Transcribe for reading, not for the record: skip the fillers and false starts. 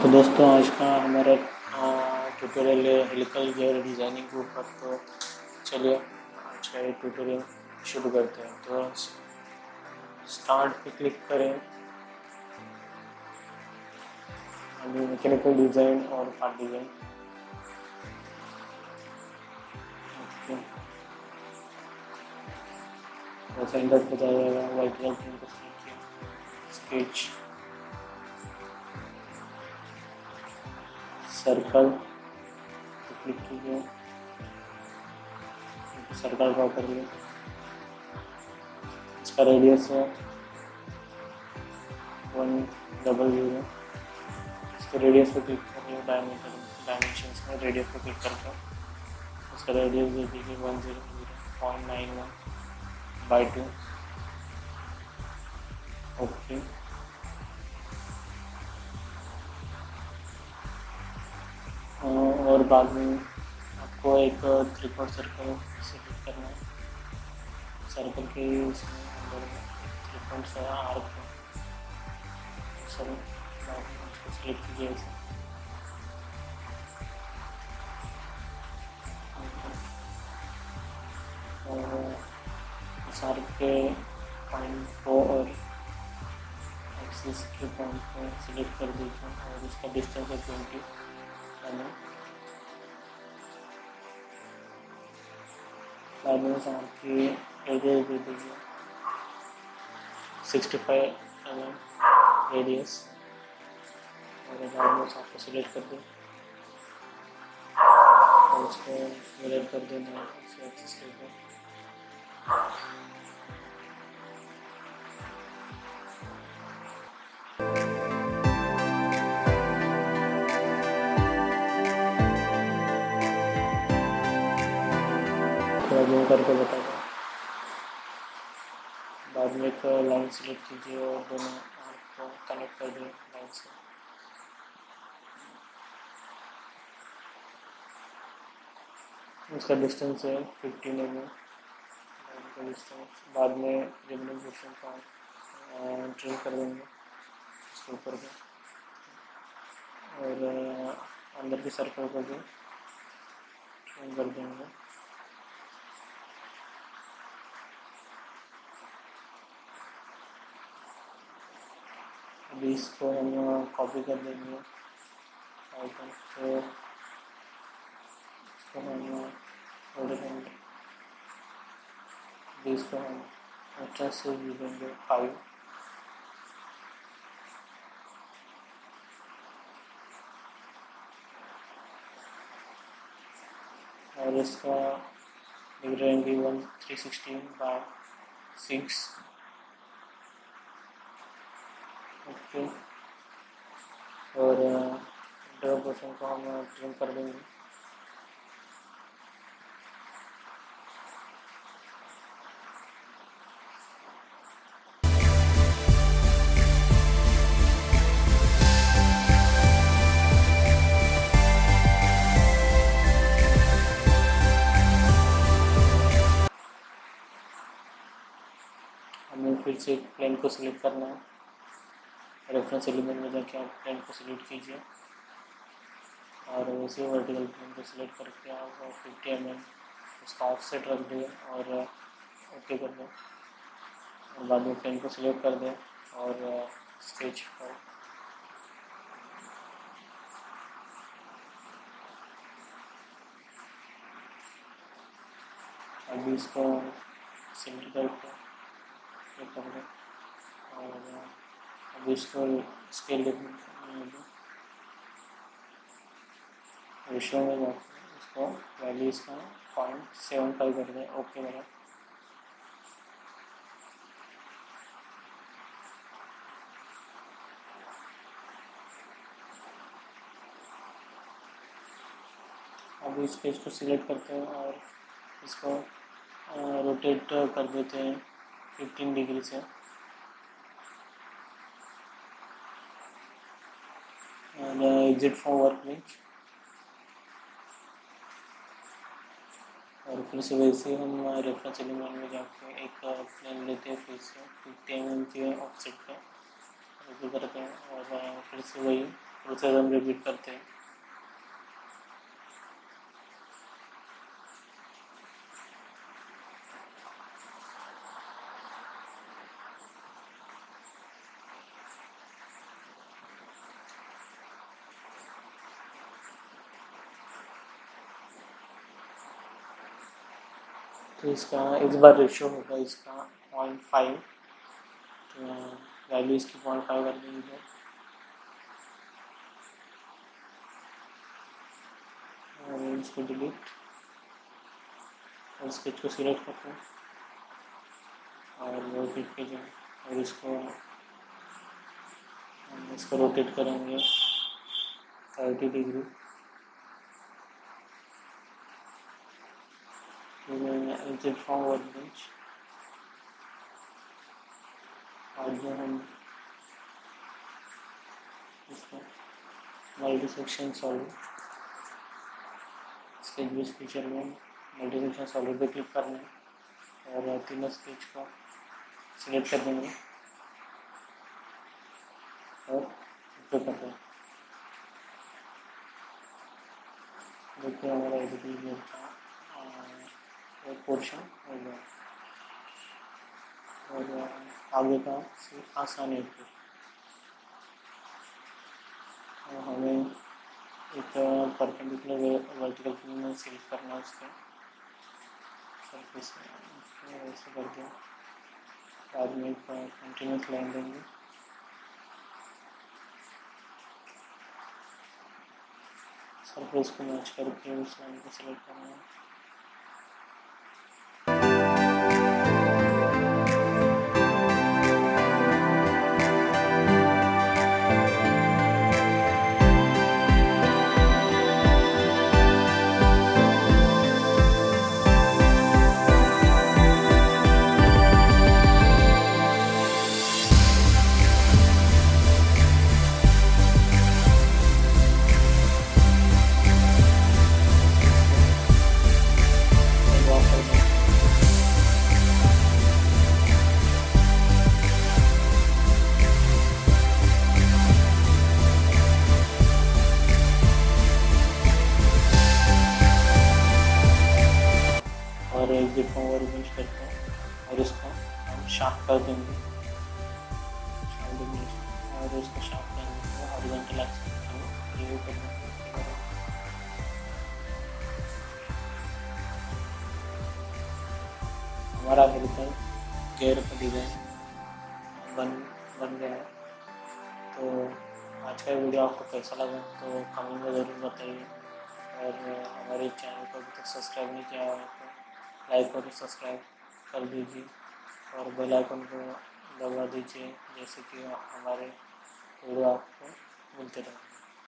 तो दोस्तों आज का हमारा ट्यूटोरियल है हेलिकल गियर डिज़ाइनिंग के ऊपर। तो चलिए आज का ये ट्यूटोरियल शुरू करते हैं। तो स्टार्ट पे क्लिक करें, अभी मैकेनिकल डिज़ाइन और पार्ट डिज़ाइन। तो सेंटर पे जाएगा, वाइट कलर प्रिंट को सिलेक्ट किया, स्केच, सर्कल तो क्लिक कीजिए, सर्कल ड्रॉ कर लिया। इसका रेडियस है 100। इसके रेडियस पे क्लिक करिए, डायमेंशंस में रेडियस पे क्लिक करके इसका रेडियस दे दीजिए 100.91/2। ओके, और बाद में आपको एक त्रिकोण सर्कल सेलेक्ट करना है। सर्कल के इसमें अंदर त्रिकोण से आर्क उसको सेलेक्ट कीजिए ऐसे। और इस आर्क के पॉइंट को और एक्सिस के पॉइंट को सिलेक्ट कर दीजिए और इसका डिस्टेंस है 20 mm। बाद में इस आर्क की रेडियस दे दीजिए 65 mm रेडियस, और बाद में आपको सिलेक्ट कर दें और उसको मिरर कर देना इसे एक्सिस लेकर। थोड़ा जूम करके बता दो। बाद में एक लाइन सिलेक्ट कीजिए और दोनों आर्क को कनेक्ट कर दें लाइन से। उसका डिस्टेंस है 15 mm लाइन का डिस्टेंस। बाद में रिमेनिंग पोर्शन का ट्रिम कर देंगे इसके ऊपर को, और अंदर के सर्कल को भी ट्रिम कर देंगे। अभी इसको हम कॉपी कर देंगे आइकन, तो इसको हम ऑर्डर करेंगे। अभी इसको हम एक्स्ट्रा से भी देंगे 5। और इसका लिख रहेंगे 316/6। ओके, और इंटर पोर्शन को हम ट्रिम कर देंगे। हमें फिर से प्लेन को सिलेक्ट करना है। रेफरेंस एलिमेंट में जाके आप प्लेन को सिलेक्ट कीजिए और उसी वर्टिकल प्लेन को सिलेक्ट करके आप 50 mm उसका ऑफसेट रख दें और ओके कर दें। और बाद में प्लेन को सिलेक्ट कर दें और स्केच पर अभी इसको सिलेक्ट करके कर दें और अभी इसको स्केल रेशियो में जाकर इसको वैल्यू इसका 0.75 कर दें। ओके मेरा। अभी स्केच को सिलेक्ट करते हैं और इसको रोटेट कर देते हैं 15 डिग्री से। एग्जिट फ्रॉम वर्कबेंच, और फिर से वैसे ही हम रेफरेंस एलिमेंट में जाके एक प्लेन लेते हैं, फिर से 50 mm के ऑफसेट पे ओके करते हैं और फिर से वही प्रोसेस हम रिपीट करते हैं। तो इसका इस बार रेशियो होगा इसका 0.5, तो वैल्यू इसकी 0.5 कर देंगे इधर, और इसको डिलीट और स्केच को सिलेक्ट करते हैं और वो क्लिक कीजिए और इसको रोटेट करेंगे 30 डिग्री। एग्जिट फ्रॉम वर्कबेंच, और जो हम इसको multi section solve sketch base feature में मल्टी सेक्शन सॉल्व पे क्लिक करना है और तीनों स्केच को सिलेक्ट कर देंगे और ओके कर देंगे। देखिए हमारा एडिटिंग का एक पोर्शन हो गया और आगे का आसान है। हमें एक परपेंडिकुलर वर्टिकल प्लेन में सिलेक्ट करना है उसके सरफेस ऐसे कर दिया। बाद में एक कंटिन्यूस लाइन देंगे, सरफेस को मैच करके उस लाइन को सिलेक्ट करना है। और एग्जिट फ्रॉम वर्कबेंच करते हैं और इसको हम शार्प कर देंगे और इसको शार्प करेंगे हॉरिजॉन्टल एक्सिस को रिमूव कर देंगे। हमारा हेलिकल गेयर का डिज़ाइन बन गया है। तो आज का वीडियो आपको कैसा लगा तो कमेंट में ज़रूर बताइए, और हमारे चैनल को अभी तक सब्सक्राइब नहीं किया है तो लाइक और सब्सक्राइब कर दीजिए और बेल आइकन को दबा दीजिए, जैसे कि हमारे वीडियो आपको मिलते रहे।